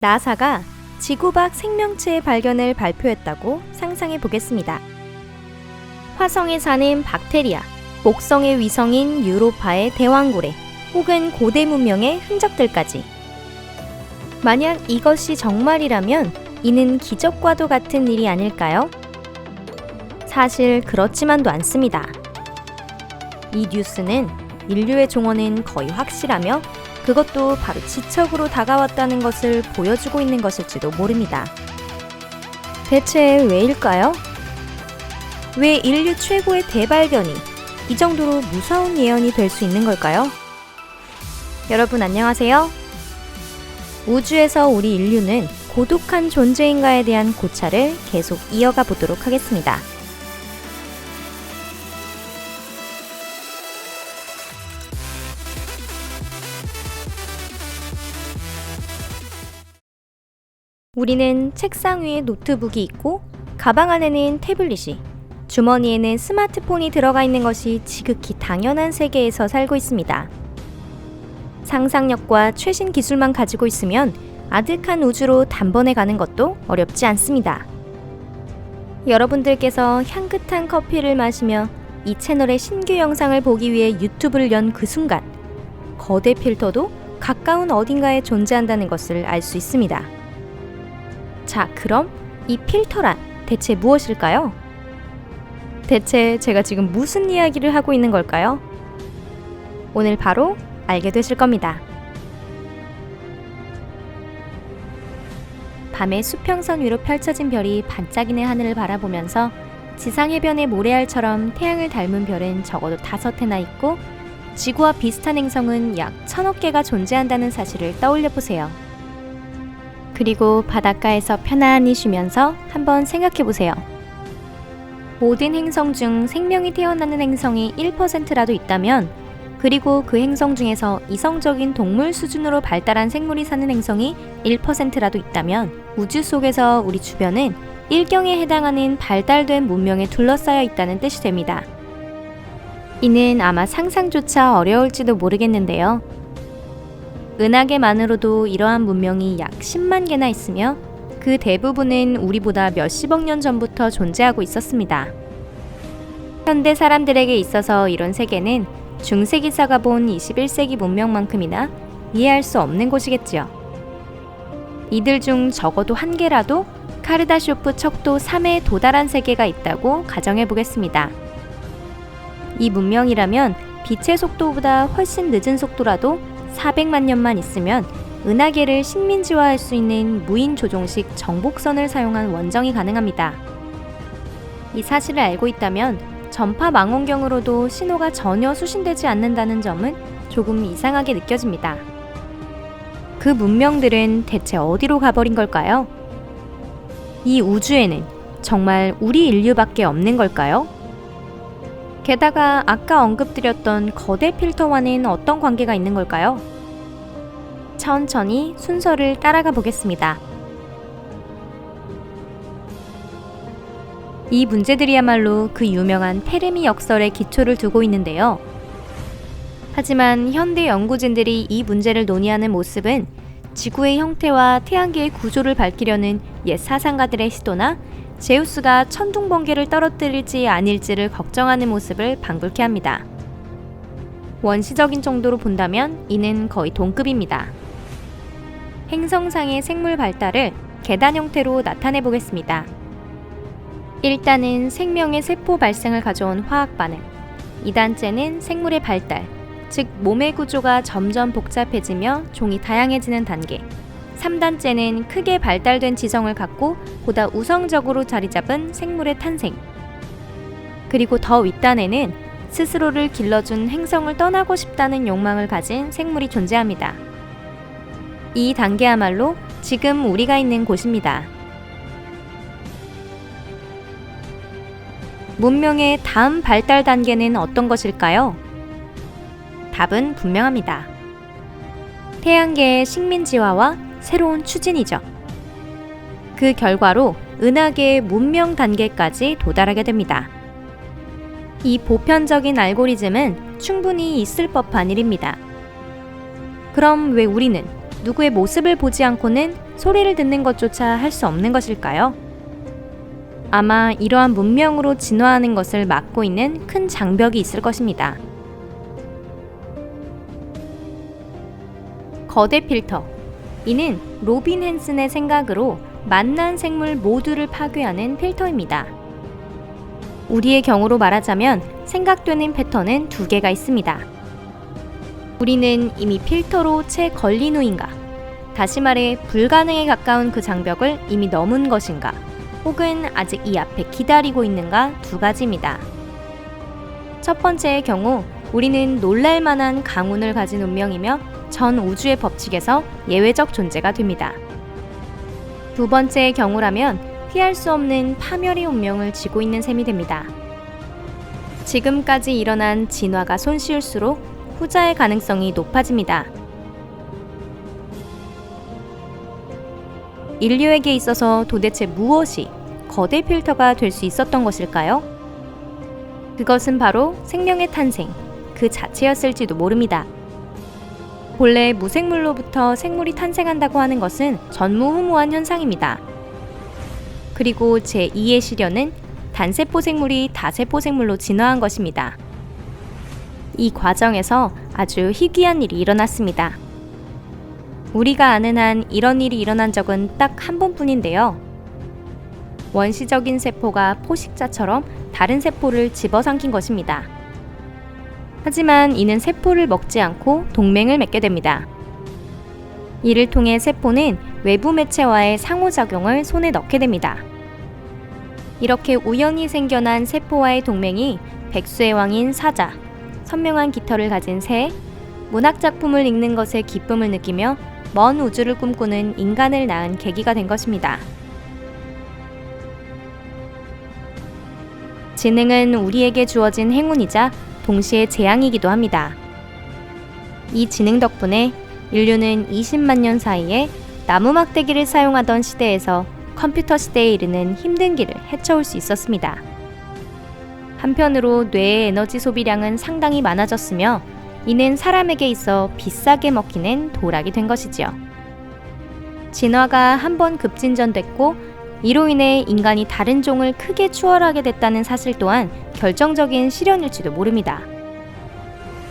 나사가 지구 밖 생명체의 발견을 발표했다고 상상해 보겠습니다. 화성에 사는 박테리아, 목성의 위성인 유로파의 대왕고래, 혹은 고대 문명의 흔적들까지. 만약 이것이 정말이라면 이는 기적과도 같은 일이 아닐까요? 사실 그렇지만도 않습니다. 이 뉴스는 인류의 종언은 거의 확실하며 그것도 바로 지척으로 다가왔다는 것을 보여주고 있는 것일지도 모릅니다. 대체 왜일까요? 왜 인류 최고의 대발견이 이 정도로 무서운 예언이 될 수 있는 걸까요? 여러분 안녕하세요. 우주에서 우리 인류는 고독한 존재인가에 대한 고찰을 계속 이어가 보도록 하겠습니다. 우리는 책상 위에 노트북이 있고 가방 안에는 태블릿이, 주머니에는 스마트폰이 들어가 있는 것이 지극히 당연한 세계에서 살고 있습니다. 상상력과 최신 기술만 가지고 있으면 아득한 우주로 단번에 가는 것도 어렵지 않습니다. 여러분들께서 향긋한 커피를 마시며 이 채널의 신규 영상을 보기 위해 유튜브를 연 그 순간, 거대 필터도 가까운 어딘가에 존재한다는 것을 알 수 있습니다. 자, 그럼 이 필터란 대체 무엇일까요? 대체 제가 지금 무슨 이야기를 하고 있는 걸까요? 오늘 바로 알게 되실 겁니다. 밤의 수평선 위로 펼쳐진 별이 반짝이는 하늘을 바라보면서 지상 해변의 모래알처럼 태양을 닮은 별은 적어도 5해나 있고 지구와 비슷한 행성은 약 1000억 개가 존재한다는 사실을 떠올려 보세요. 그리고 바닷가에서 편안히 쉬면서 한번 생각해 보세요. 모든 행성 중 생명이 태어나는 행성이 1%라도 있다면, 그리고 그 행성 중에서 이성적인 동물 수준으로 발달한 생물이 사는 행성이 1%라도 있다면, 우주 속에서 우리 주변은 일경에 해당하는 발달된 문명에 둘러싸여 있다는 뜻이 됩니다. 이는 아마 상상조차 어려울지도 모르겠는데요. 은하계만으로도 이러한 문명이 약 10만 개나 있으며 그 대부분은 우리보다 몇십억 년 전부터 존재하고 있었습니다. 현대 사람들에게 있어서 이런 세계는 중세기사가 본 21세기 문명만큼이나 이해할 수 없는 곳이겠지요. 이들 중 적어도 한 개라도 카르다쇼프 척도 3에 도달한 세계가 있다고 가정해 보겠습니다. 이 문명이라면 빛의 속도보다 훨씬 늦은 속도라도 400만 년만 있으면 은하계를 식민지화할 수 있는 무인 조종식 정복선을 사용한 원정이 가능합니다. 이 사실을 알고 있다면 전파 망원경으로도 신호가 전혀 수신되지 않는다는 점은 조금 이상하게 느껴집니다. 그 문명들은 대체 어디로 가버린 걸까요? 이 우주에는 정말 우리 인류밖에 없는 걸까요? 게다가 아까 언급드렸던 거대 필터와는 어떤 관계가 있는 걸까요? 천천히 순서를 따라가 보겠습니다. 이 문제들이야말로 그 유명한 페르미 역설의 기초를 두고 있는데요. 하지만 현대 연구진들이 이 문제를 논의하는 모습은 지구의 형태와 태양계의 구조를 밝히려는 옛 사상가들의 시도나 제우스가 천둥번개를 떨어뜨릴지 아닐지를 걱정하는 모습을 방불케 합니다. 원시적인 정도로 본다면 이는 거의 동급입니다. 행성상의 생물 발달을 계단 형태로 나타내 보겠습니다. 일단은 생명의 세포 발생을 가져온 화학 반응, 2단째는 생물의 발달, 즉 몸의 구조가 점점 복잡해지며 종이 다양해지는 단계, 3단째는 크게 발달된 지성을 갖고 보다 우성적으로 자리 잡은 생물의 탄생, 그리고 더 윗단에는 스스로를 길러준 행성을 떠나고 싶다는 욕망을 가진 생물이 존재합니다. 이 단계야말로 지금 우리가 있는 곳입니다. 문명의 다음 발달 단계는 어떤 것일까요? 답은 분명합니다. 태양계의 식민지화와 새로운 추진이죠. 그 결과로 은하계의 문명 단계까지 도달하게 됩니다. 이 보편적인 알고리즘은 충분히 있을 법한 일입니다. 그럼 왜 우리는 누구의 모습을 보지 않고는 소리를 듣는 것조차 할 수 없는 것일까요? 아마 이러한 문명으로 진화하는 것을 막고 있는 큰 장벽이 있을 것입니다. 거대 필터. 이는 로빈 헨슨의 생각으로 만난 생물 모두를 파괴하는 필터입니다. 우리의 경우로 말하자면 생각되는 패턴은 두 개가 있습니다. 우리는 이미 필터로 채 걸린 후인가? 다시 말해 불가능에 가까운 그 장벽을 이미 넘은 것인가? 혹은 아직 이 앞에 기다리고 있는가? 두 가지입니다. 첫 번째의 경우 우리는 놀랄만한 강운을 가진 운명이며 전 우주의 법칙에서 예외적 존재가 됩니다. 두 번째의 경우라면 피할 수 없는 파멸의 운명을 지고 있는 셈이 됩니다. 지금까지 일어난 진화가 손쉬울수록 후자의 가능성이 높아집니다. 인류에게 있어서 도대체 무엇이 거대 필터가 될 수 있었던 것일까요? 그것은 바로 생명의 탄생, 그 자체였을지도 모릅니다. 본래 무생물로부터 생물이 탄생한다고 하는 것은 전무후무한 현상입니다. 그리고 제2의 시련은 단세포 생물이 다세포 생물로 진화한 것입니다. 이 과정에서 아주 희귀한 일이 일어났습니다. 우리가 아는 한 이런 일이 일어난 적은 딱 한 번뿐인데요. 원시적인 세포가 포식자처럼 다른 세포를 집어삼킨 것입니다. 하지만 이는 세포를 먹지 않고 동맹을 맺게 됩니다. 이를 통해 세포는 외부 매체와의 상호작용을 손에 넣게 됩니다. 이렇게 우연히 생겨난 세포와의 동맹이 백수의 왕인 사자, 선명한 깃털을 가진 새, 문학작품을 읽는 것에 기쁨을 느끼며 먼 우주를 꿈꾸는 인간을 낳은 계기가 된 것입니다. 지능은 우리에게 주어진 행운이자 동시에 재앙이기도 합니다. 이 지능 덕분에 인류는 20만 년 사이에 나무막대기를 사용하던 시대에서 컴퓨터 시대에 이르는 힘든 길을 헤쳐올 수 있었습니다. 한편으로 뇌의 에너지 소비량은 상당히 많아졌으며 이는 사람에게 있어 비싸게 먹히는 도락이 된 것이지요. 진화가 한번 급진전됐고 이로 인해 인간이 다른 종을 크게 추월하게 됐다는 사실 또한 결정적인 시련일지도 모릅니다.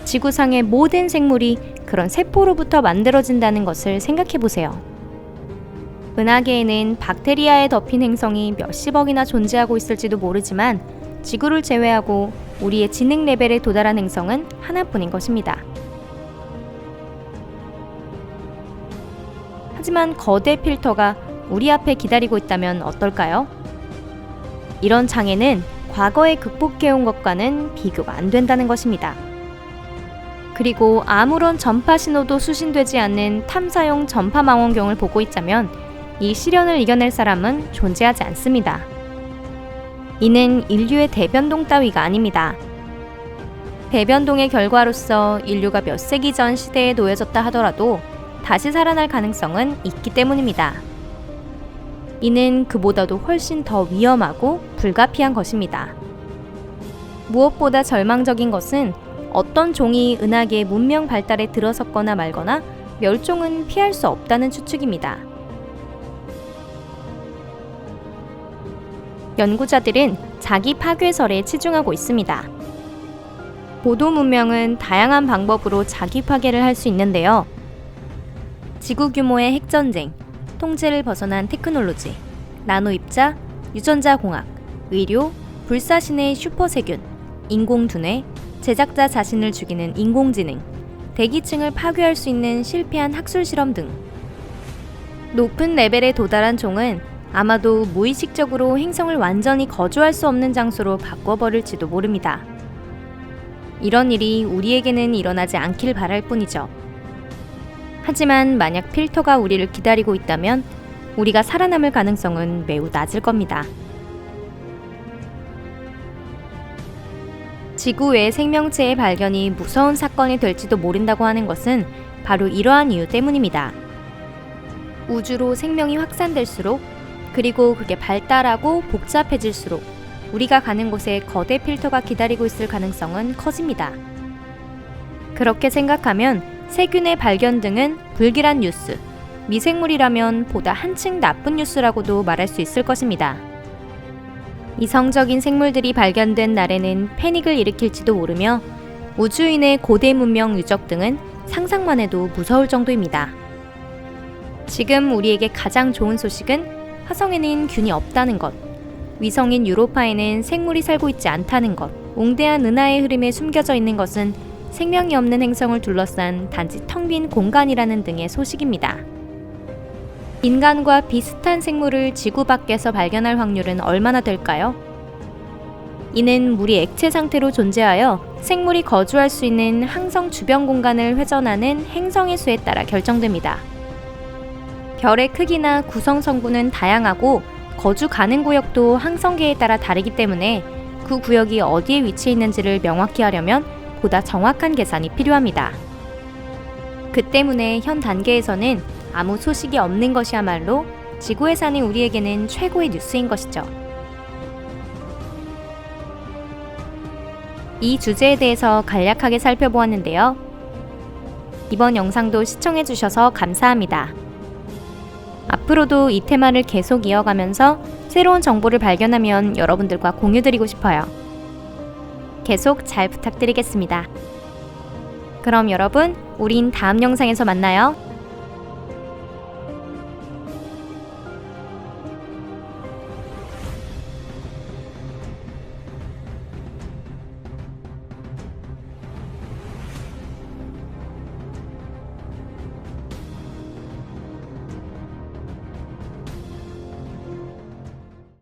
지구상의 모든 생물이 그런 세포로부터 만들어진다는 것을 생각해 보세요. 은하계에는 박테리아에 덮인 행성이 몇십억이나 존재하고 있을지도 모르지만 지구를 제외하고 우리의 지능 레벨에 도달한 행성은 하나뿐인 것입니다. 하지만 거대 필터가 우리 앞에 기다리고 있다면 어떨까요? 이런 장애는 과거에 극복해온 것과는 비교가 안 된다는 것입니다. 그리고 아무런 전파 신호도 수신되지 않는 탐사용 전파 망원경을 보고 있자면 이 시련을 이겨낼 사람은 존재하지 않습니다. 이는 인류의 대변동 따위가 아닙니다. 대변동의 결과로서 인류가 몇 세기 전 시대에 놓여졌다 하더라도 다시 살아날 가능성은 있기 때문입니다. 이는 그보다도 훨씬 더 위험하고 불가피한 것입니다. 무엇보다 절망적인 것은 어떤 종이 은하계의 문명 발달에 들어섰거나 말거나 멸종은 피할 수 없다는 추측입니다. 연구자들은 자기 파괴설에 치중하고 있습니다. 고도 문명은 다양한 방법으로 자기 파괴를 할 수 있는데요. 지구 규모의 핵전쟁, 통제를 벗어난 테크놀로지, 나노입자, 유전자 공학, 의료, 불사신의 슈퍼세균, 인공두뇌, 제작자 자신을 죽이는 인공지능, 대기층을 파괴할 수 있는 실패한 학술 실험 등 높은 레벨에 도달한 종은 아마도 무의식적으로 행성을 완전히 거주할 수 없는 장소로 바꿔버릴지도 모릅니다. 이런 일이 우리에게는 일어나지 않길 바랄 뿐이죠. 하지만 만약 필터가 우리를 기다리고 있다면 우리가 살아남을 가능성은 매우 낮을 겁니다. 지구 외 생명체의 발견이 무서운 사건이 될지도 모른다고 하는 것은 바로 이러한 이유 때문입니다. 우주로 생명이 확산될수록 그리고 그게 발달하고 복잡해질수록 우리가 가는 곳에 거대 필터가 기다리고 있을 가능성은 커집니다. 그렇게 생각하면 세균의 발견 등은 불길한 뉴스, 미생물이라면 보다 한층 나쁜 뉴스라고도 말할 수 있을 것입니다. 이성적인 생물들이 발견된 날에는 패닉을 일으킬지도 모르며 우주인의 고대 문명 유적 등은 상상만 해도 무서울 정도입니다. 지금 우리에게 가장 좋은 소식은 화성에는 균이 없다는 것, 위성인 유로파에는 생물이 살고 있지 않다는 것, 옹대한 은하의 흐름에 숨겨져 있는 것은 생명이 없는 행성을 둘러싼 단지 텅 빈 공간이라는 등의 소식입니다. 인간과 비슷한 생물을 지구 밖에서 발견할 확률은 얼마나 될까요? 이는 물이 액체 상태로 존재하여 생물이 거주할 수 있는 항성 주변 공간을 회전하는 행성의 수에 따라 결정됩니다. 별의 크기나 구성 성분은 다양하고 거주 가능 구역도 항성계에 따라 다르기 때문에 그 구역이 어디에 위치해 있는지를 명확히 하려면 보다 정확한 계산이 필요합니다. 그 때문에 현 단계에서는 아무 소식이 없는 것이야말로 지구에 사는 우리에게는 최고의 뉴스인 것이죠. 이 주제에 대해서 간략하게 살펴보았는데요. 이번 영상도 시청해주셔서 감사합니다. 앞으로도 이 테마를 계속 이어가면서 새로운 정보를 발견하면 여러분들과 공유드리고 싶어요. 계속 잘 부탁드리겠습니다. 그럼 여러분, 우린 다음 영상에서 만나요.